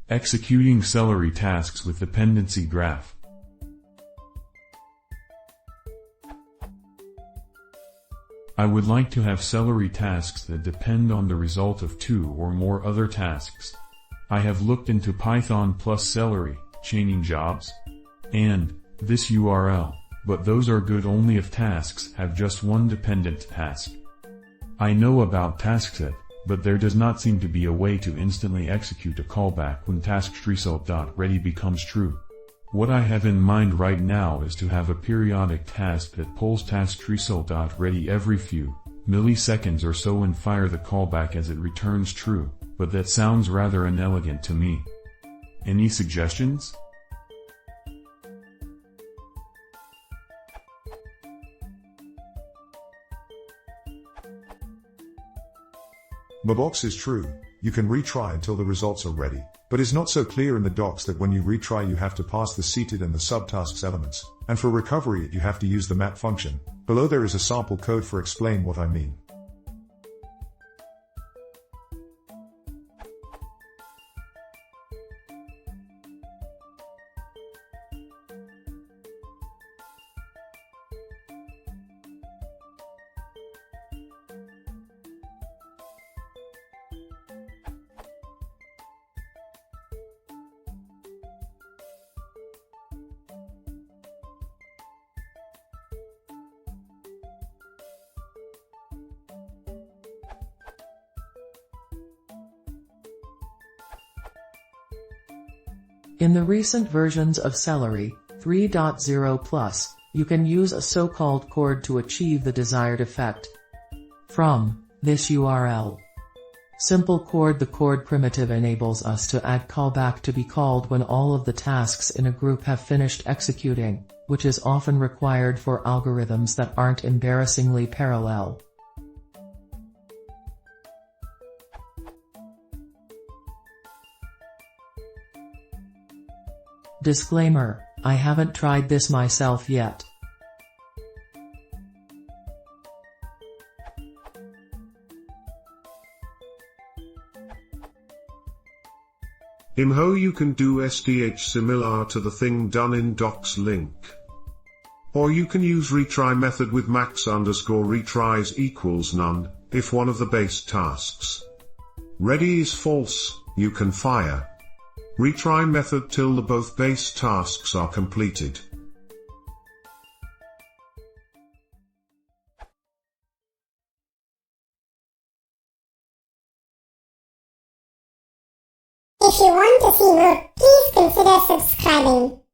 Executing Celery tasks with dependency graph. I would like to have Celery tasks that depend on the result of two or more other tasks. I have looked into Python plus Celery, chaining jobs, and this URL, but those are good only if tasks have just one dependent task. I know about taskset, but there does not seem to be a way to instantly execute a callback when taskResult.ready becomes true. What I have in mind right now is to have a periodic task that pulls taskResult.ready every few milliseconds or so and fire the callback as it returns true, but that sounds rather inelegant to me. Any suggestions? The box is true, you can retry until the results are ready, but is not so clear in the docs that when you retry you have to pass the seated and the subtasks elements, and for recovery you have to use the map function. Below there is a sample code for explain what I mean. In the recent versions of Celery 3.0+, you can use a so-called chord to achieve the desired effect. From this URL. Simple chord. The chord primitive enables us to add callback to be called when all of the tasks in a group have finished executing, which is often required for algorithms that aren't embarrassingly parallel. Disclaimer: I haven't tried this myself yet. Imho you can do SDH similar to the thing done in docs link. Or you can use retry method with max_retries equals none, if one of the base tasks ready is false, you can fire retry method till the both base tasks are completed. If you want to see more, please consider subscribing.